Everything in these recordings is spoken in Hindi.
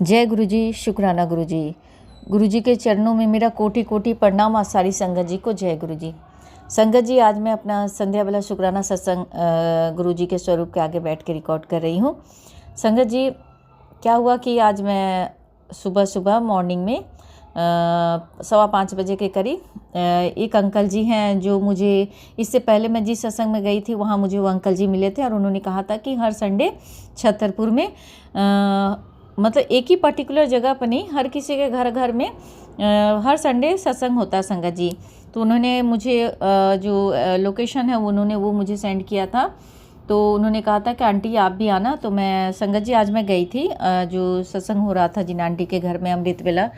जय गुरु जी, शुक्राना गुरु जी। गुरु जी के चरणों में मेरा कोटि कोटि प्रणाम। आज सारी संगत जी को जय गुरु जी। संगत जी, आज मैं अपना संध्या वाला शुक्राना सत्संग गुरु जी के स्वरूप के आगे बैठ के रिकॉर्ड कर रही हूँ। संगत जी, क्या हुआ कि आज मैं सुबह सुबह मॉर्निंग में 5:15 बजे के करीब एक अंकल जी हैं जो मुझे इससे पहले मैं जिस सत्संग में गई थी वहाँ मुझे वो अंकल जी मिले थे और उन्होंने कहा था कि हर संडे छतरपुर में मतलब एक ही पर्टिकुलर जगह पर नहीं, हर किसी के घर घर में हर संडे सत्संग होता है संगत जी। तो उन्होंने मुझे जो लोकेशन है उन्होंने वो मुझे सेंड किया था। तो उन्होंने कहा था कि आंटी आप भी आना। तो मैं संगत जी आज मैं गई थी जो सत्संग हो रहा था जिन आंटी के घर में अमृत वेला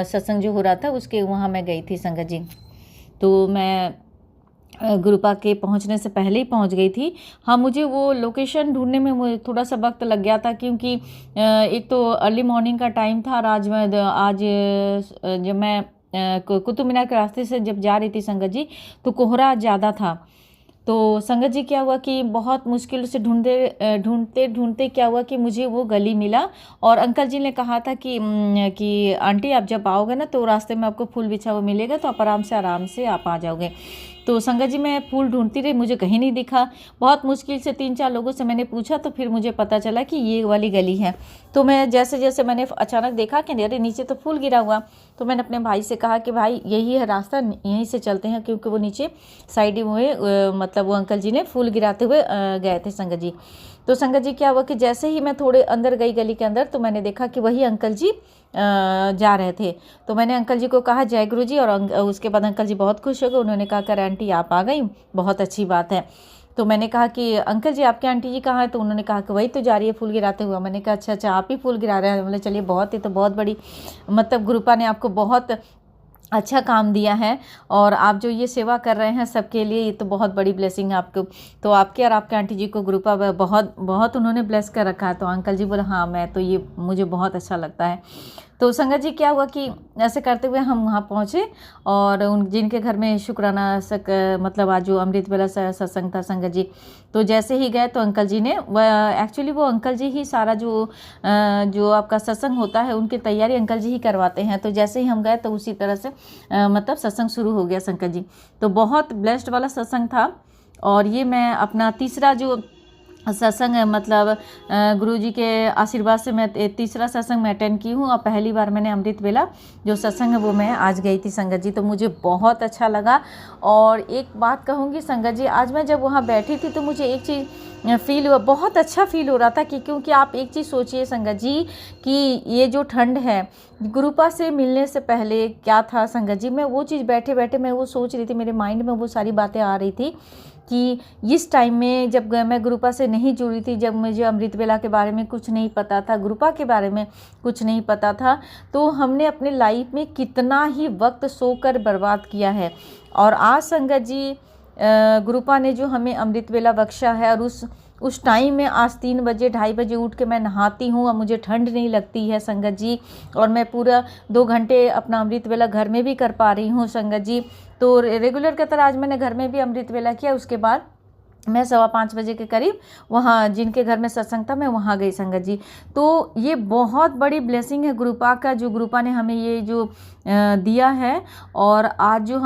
सत्संग जो हो रहा था उसके वहाँ मैं गई थी संगत जी। तो मैं गुरुपा के पहुंचने से पहले ही पहुंच गई थी। हाँ, मुझे वो लोकेशन ढूंढने में मुझे थोड़ा सा वक्त लग गया था क्योंकि एक तो अर्ली मॉर्निंग का टाइम था और आज जब मैं कुतुब मीनार के रास्ते से जब जा रही थी संगत जी तो कोहरा ज़्यादा था। तो संगत जी क्या हुआ कि बहुत मुश्किल से ढूंढते ढूंढते क्या हुआ कि मुझे वो गली मिला और अंकल जी ने कहा था कि आंटी आप जब आओगे ना तो रास्ते में आपको फूल बिछा हुआ मिलेगा तो आप आराम से आप आ जाओगे। तो संगत जी मैं फूल ढूंढती रही, मुझे कहीं नहीं दिखा। बहुत मुश्किल से 3-4 लोगों से मैंने पूछा तो फिर मुझे पता चला कि ये वाली गली है। तो मैं जैसे जैसे मैंने अचानक देखा कि अरे नीचे तो फूल गिरा हुआ। तो मैंने अपने भाई से कहा कि भाई यही है रास्ता, यहीं से चलते हैं, क्योंकि वो नीचे साइड में मतलब वो अंकल जी ने फूल गिराते हुए गए थे संगत जी। तो संगत जी क्या हुआ कि जैसे ही मैं थोड़े अंदर गई गली के अंदर तो मैंने देखा कि वही अंकल जी जा रहे थे। तो मैंने अंकल जी को कहा जय गुरु जी और उसके बाद अंकल जी बहुत खुश हो गए। उन्होंने कहा कर आंटी आप आ गई, बहुत अच्छी बात है। तो मैंने कहा कि अंकल जी आपके आंटी जी कहाँ है? तो उन्होंने कहा कि वही तो जा रही है फूल गिराते हुआ। मैंने कहा अच्छा आप ही फूल गिरा रहे हैं? बोले चलिए बहुत ही तो बहुत बड़ी मतलब गुरुपा ने आपको बहुत अच्छा काम दिया है और आप जो ये सेवा कर रहे हैं सबके लिए, ये तो बहुत बड़ी ब्लेसिंग है आपको। तो आपके और आपके आंटी जी को गुरुपा बहुत बहुत उन्होंने ब्लेस कर रखा है। तो अंकल जी बोले हाँ मैं तो ये मुझे बहुत अच्छा लगता है। तो संगत जी क्या हुआ कि ऐसे करते हुए हम वहाँ पहुँचे और उन जिनके घर में शुक्राना मतलब आज जो अमृत वेला सत्संग था संगत जी, तो जैसे ही गए तो अंकल जी ने एक्चुअली वो अंकल जी ही सारा जो आपका सत्संग होता है उनकी तैयारी अंकल जी ही करवाते हैं। तो जैसे ही हम गए तो उसी तरह से मतलब सत्संग शुरू हो गया संगत जी। तो बहुत ब्लेस्ड वाला सत्संग था और ये मैं अपना तीसरा जो सत्संग मतलब गुरु जी के आशीर्वाद से मैं तीसरा सत्संग मैं अटेंड की हूँ और पहली बार मैंने अमृत वेला जो सत्संग है वो मैं आज गई थी संगत जी। तो मुझे बहुत अच्छा लगा। और एक बात कहूँगी संगत जी, आज मैं जब वहाँ बैठी थी तो मुझे एक चीज़ फील हुआ, बहुत अच्छा फील हो रहा था कि क्योंकि आप एक चीज़ सोचिए संगत जी कि ये जो ठंड है गुरुपा से मिलने से पहले क्या था संगत जी, मैं वो चीज़ बैठे बैठे मैं वो सोच रही थी, मेरे माइंड में वो सारी बातें आ रही थी कि इस टाइम में जब मैं गुरुपा से नहीं जुड़ी थी, जब मुझे अमृत वेला के बारे में कुछ नहीं पता था, गुरुपा के बारे में कुछ नहीं पता था, तो हमने अपने लाइफ में कितना ही वक्त सोकर बर्बाद किया है। और आज संगत जी गुरुपा ने जो हमें अमृत वेला बख्शा है और उस टाइम में आज 3 बजे 2:30 बजे उठ के मैं नहाती हूँ और मुझे ठंड नहीं लगती है संगत जी, और मैं पूरा 2 घंटे अपना अमृत वेला घर में भी कर पा रही हूँ संगत जी। तो रेगुलर की तरह आज मैंने घर में भी अमृत वेला किया। उसके बाद मैं 5:15 बजे के करीब वहाँ जिनके घर में सत्संग था मैं वहाँ गई संगत जी। तो ये बहुत बड़ी ब्लेसिंग है गुरुपा का, जो गुरुपा ने हमें ये जो दिया है। और आज जो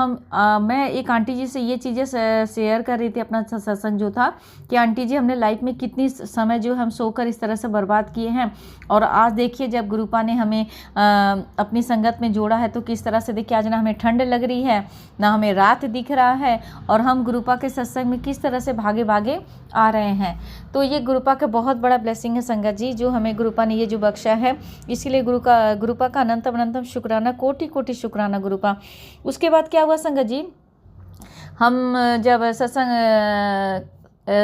मैं एक आंटी जी से ये चीज़ें शेयर कर रही थी अपना सत्संग जो था कि आंटी जी हमने लाइफ में कितनी समय जो हम सोकर इस तरह से बर्बाद किए हैं, और आज देखिए जब गुरुपा ने हमें अपनी संगत में जोड़ा है तो किस तरह से देखिए आज ना हमें ठंड लग रही है ना हमें रात दिख रहा है और हम गुरुपा के सत्संग में किस तरह से भागे भागे आ रहे हैं। तो ये गुरुपा का बहुत बड़ा ब्लेसिंग है संगत जी, जो हमें गुरुपा ने ये जो बख्शा है। इसीलिए गुरुपा का अनंतम अनंतम शुक्राना, कोटि कोटि शुक्राना गुरुपा। उसके बाद क्या हुआ संगत जी, हम जब सत्संग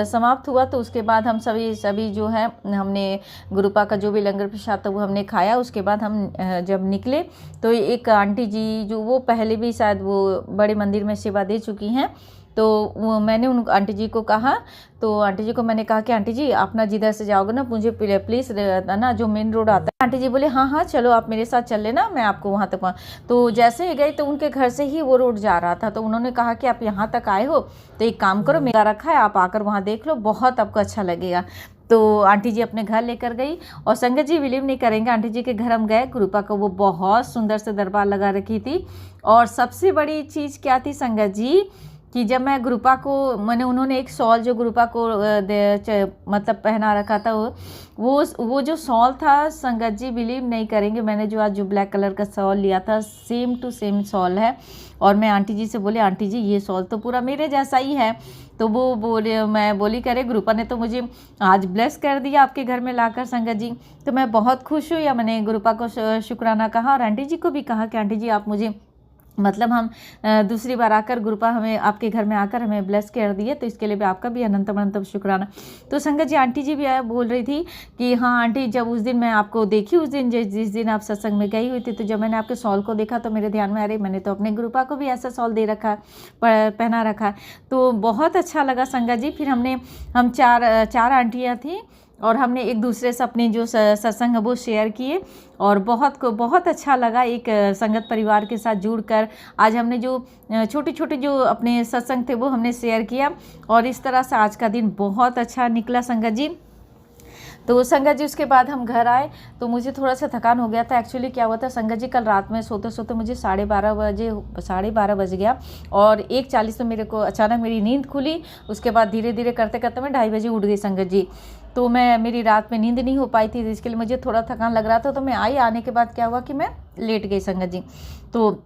समाप्त हुआ तो उसके बाद हम सभी जो है हमने गुरुपा का जो भी लंगर प्रसाद था वो हमने खाया। उसके बाद हम जब निकले तो एक आंटी जी जो वो पहले भी शायद वो बड़े मंदिर में सेवा दे चुकी हैं, तो मैंने उन आंटी जी को कहा, तो आंटी जी को मैंने कहा कि आंटी जी आप ना जिधर से जाओगे ना मुझे प्लीज़ ना जो मेन रोड आता है। आंटी जी बोले हाँ हाँ चलो आप मेरे साथ चल लेना, मैं आपको वहाँ तक तो जैसे ही गई तो उनके घर से ही वो रोड जा रहा था। तो उन्होंने कहा कि आप यहाँ तक आए हो तो एक काम करो, मेरा रखा है, आप आकर वहाँ देख लो, बहुत आपको अच्छा लगेगा। तो आंटी जी अपने घर लेकर गई और संगत जी बिलीव नहीं करेंगे, आंटी जी के घर हम गए, गुरुपा को वो बहुत सुंदर से दरबार लगा रखी थी। और सबसे बड़ी चीज़ क्या थी संगत जी कि जब मैं गुरुपा को मैंने उन्होंने एक शॉल जो गुरुपा को मतलब पहना रखा था, वो जो शॉल था संगत जी बिलीव नहीं करेंगे, मैंने जो आज जो ब्लैक कलर का शॉल लिया था सेम टू सेम शॉल है। और मैं आंटी जी से बोले आंटी जी ये शॉल तो पूरा मेरे जैसा ही है। तो वो बोले, मैं बोली करे गुरुपा ने तो मुझे आज ब्लेस कर दिया आपके घर में लाकर संगत जी। तो मैं बहुत खुश हुई या मैंने गुरुपा को शुक्राना कहा और आंटी जी को भी कहा कि आंटी जी आप मुझे मतलब हम दूसरी बार आकर गुरुपा हमें आपके घर में आकर हमें ब्लेस कर दिए, तो इसके लिए भी आपका भी अनंतम अनंतम शुक्राना। तो संगत जी आंटी जी भी बोल रही थी कि हाँ आंटी जब उस दिन मैं आपको देखी, उस दिन जिस दिन आप सत्संग में गई हुई थी, तो जब मैंने आपके शॉल को देखा तो मेरे ध्यान में अरे मैंने तो अपने गुरुपा को भी ऐसा शॉल दे रखा पहना रखा। तो बहुत अच्छा लगा संगत जी। फिर हम चार आंटियाँ थी और हमने एक दूसरे से अपनी जो सत्संग है वो शेयर किए और बहुत अच्छा लगा एक संगत परिवार के साथ जुड़कर। आज हमने जो छोटे छोटे जो अपने सत्संग थे वो हमने शेयर किया और इस तरह से आज का दिन बहुत अच्छा निकला संगत जी। तो संगत जी उसके बाद हम घर आए तो मुझे थोड़ा सा थकान हो गया था। एक्चुअली क्या हुआ था संगत जी, कल रात में सोते सोते मुझे 12:30 बज गया और 1:40 में मेरे को अचानक मेरी नींद खुली। उसके बाद धीरे धीरे करते करते मैं 2:30 बजे उठ गई संगत जी। तो मेरी रात में नींद नहीं हो पाई थी, इसके लिए मुझे थोड़ा थकान लग रहा था। तो मैं आई, आने के बाद क्या हुआ कि मैं लेट गई संगत जी। तो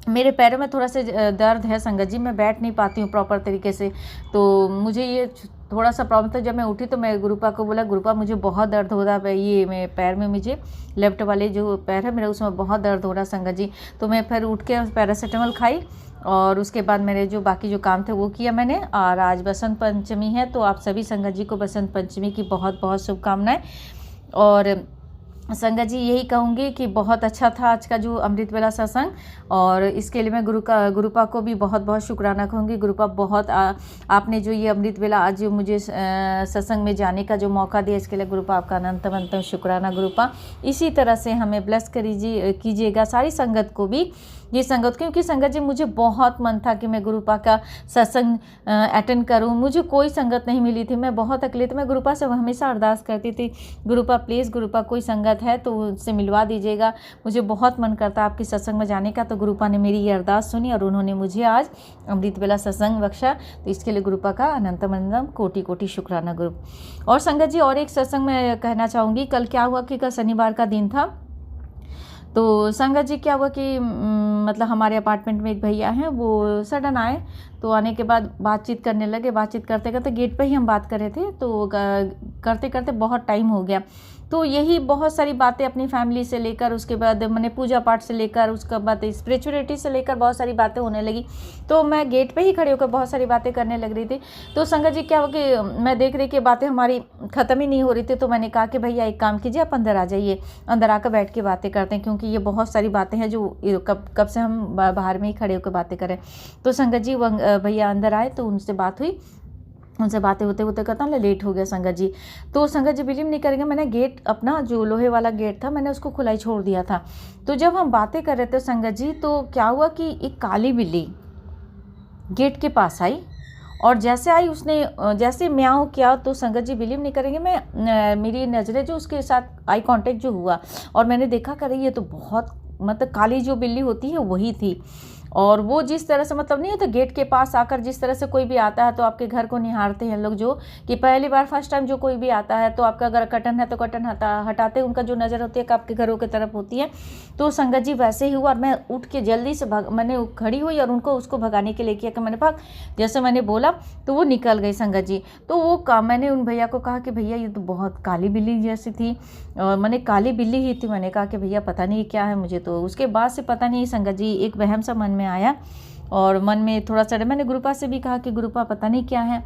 मेरे पैरों में थोड़ा सा दर्द है संगत जी, मैं बैठ नहीं पाती हूँ प्रॉपर तरीके से। तो मुझे ये थोड़ा सा प्रॉब्लम था। जब मैं उठी तो मैं गुरुपा को बोला गुरुपा मुझे बहुत दर्द हो रहा है, ये मेरे पैर में, मुझे लेफ्ट वाले जो पैर है मेरा उसमें बहुत दर्द हो रहा है संगत जी। तो मैं फिर उठ के पैरासीटामोल खाई और उसके बाद मेरे जो बाकी जो काम थे वो किया मैंने। और आज बसंत पंचमी है तो आप सभी संगत जी को बसंत पंचमी की बहुत बहुत शुभकामनाएं। और संगत जी यही कहूँगी कि बहुत अच्छा था आज का जो अमृत वेला सत्संग और इसके लिए मैं गुरुपा को भी बहुत बहुत शुक्राना कहूँगी। गुरुपा बहुत आपने जो ये अमृत वेला आज जो मुझे सत्संग में जाने का जो मौका दिया इसके लिए गुरुपा आपका अनंतम अनंतम शुक्राना। गुरुपा इसी तरह से हमें ब्लेस कीजिएगा सारी संगत को भी, ये संगत, क्योंकि संगत जी मुझे बहुत मन था कि मैं गुरुपा का सत्संग अटेंड करूं। मुझे कोई संगत नहीं मिली थी, मैं बहुत अकेली थी। मैं गुरुपा से हमेशा अरदास करती थी गुरुपा प्लीज़ गुरुपा कोई संगत है तो उससे मिलवा दीजिएगा, मुझे बहुत मन करता आपके सत्संग में जाने का। तो गुरुपा ने मेरी ये अरदास सुनी और उन्होंने मुझे आज अमृत वेला सत्संग बख्शा। तो इसके लिए गुरुपा का अनंतम अनंतम कोटि कोटि शुक्राना गुरु। और संगत जी और एक सत्संग में कहना चाहूँगी, कल क्या हुआ कि कल शनिवार का दिन था। तो संगत जी क्या हुआ कि मतलब हमारे अपार्टमेंट में एक भैया हैं, वो सडन आए। तो आने के बाद बातचीत करने लगे, बातचीत करते करते गेट पे ही हम बात कर रहे थे तो करते करते बहुत टाइम हो गया। तो यही बहुत सारी बातें अपनी फैमिली से लेकर, उसके बाद मैंने पूजा पाठ से लेकर, उसके बाद स्पिरिचुअलिटी से लेकर बहुत सारी बातें होने लगी। तो मैं गेट पे ही खड़े होकर बहुत सारी बातें करने लग रही थी। तो संगत जी क्या हुआ कि मैं देख रही कि बातें हमारी ख़त्म ही नहीं हो रही थी। तो मैंने कहा कि भैया एक काम कीजिए, आप अंदर आ जाइए, अंदर आकर बैठ के बातें करते हैं, क्योंकि ये बहुत सारी बातें हैं जो कब से हम बाहर में ही खड़े होकर बातें करें। तो संगत जी भैया अंदर आए तो उनसे बात हुई, उनसे बातें होते होते कहता लेट हो गया संगत जी। तो संगत जी बिलीव नहीं करेंगे, मैंने गेट अपना जो लोहे वाला गेट था मैंने उसको खुला ही छोड़ दिया था। तो जब हम बातें कर रहे थे संगत जी तो क्या हुआ कि एक काली बिल्ली गेट के पास आई और जैसे आई उसने जैसे म्याऊं किया तो संगत जी बिलीव नहीं करेंगे, मेरी नज़रें जो उसके साथ आई कांटेक्ट जो हुआ और मैंने देखा करे ये तो बहुत मतलब काली जो बिल्ली होती है वही थी। और वो जिस तरह से मतलब नहीं होता गेट के पास आकर जिस तरह से कोई भी आता है तो आपके घर को निहारते हैं लोग, जो कि पहली बार फर्स्ट टाइम जो कोई भी आता है तो आपका अगर कर्टन है तो कर्टन हटाते उनका जो नज़र होती है कि आपके घरों की तरफ होती है। तो संगत जी वैसे ही हुआ और मैं उठ के जल्दी से मैंने खड़ी हुई और उसको भगाने के लिए किया कि मैंने भाग, जैसे मैंने बोला तो वो निकल गई संगत जी। तो वो मैंने उन भैया को कहा कि भैया ये तो बहुत काली बिल्ली जैसी थी, मैंने काली बिल्ली ही थी। मैंने कहा कि भैया पता नहीं क्या है मुझे। तो उसके बाद से पता नहीं संगत जी एक वहम सा मन में आया और मन में थोड़ा सा मैंने गुरुपा से भी कहा कि गुरुपा पता नहीं क्या है।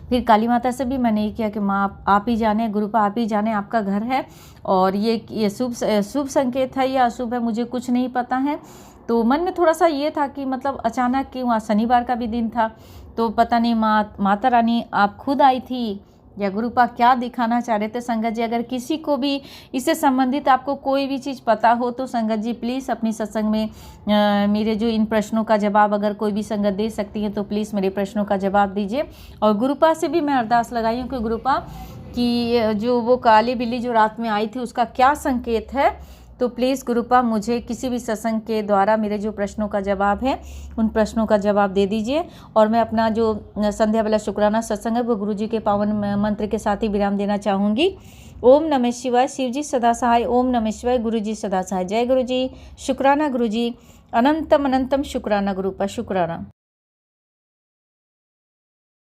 फिर काली माता से भी मैंने ये किया कि माँ आप ही जाने, गुरुपा आप ही जाने, आपका घर है और ये शुभ संकेत है या अशुभ है मुझे कुछ नहीं पता है। तो मन में थोड़ा सा ये था कि मतलब अचानक कि वहाँ शनिवार का भी दिन था तो पता नहीं माता रानी आप खुद आई थी या गुरुपा क्या दिखाना चाह रहे थे। संगत जी अगर किसी को भी इससे संबंधित आपको कोई भी चीज़ पता हो तो संगत जी प्लीज़ अपनी सत्संग में मेरे जो इन प्रश्नों का जवाब अगर कोई भी संगत दे सकती है तो प्लीज़ मेरे प्रश्नों का जवाब दीजिए। और गुरुपा से भी मैं अरदास लगाई हूँ कि गुरुपा कि जो वो काली बिल्ली जो रात में आई थी उसका क्या संकेत है। तो प्लीज़ गुरुपा मुझे किसी भी सत्संग के द्वारा मेरे जो प्रश्नों का जवाब है उन प्रश्नों का जवाब दे दीजिए। और मैं अपना जो संध्या वाला शुक्राना सत्संग है वो गुरुजी के पावन मंत्र के साथ ही विराम देना चाहूँगी। ओम नमः शिवाय, शिव जी सदा सहाय। ओम नमः शिवाय, गुरु जी सदा सहाय। जय गुरु जी, शुक्राना गुरु जी, अनंतम अनंतम शुक्राना गुरुपा, शुक्राना।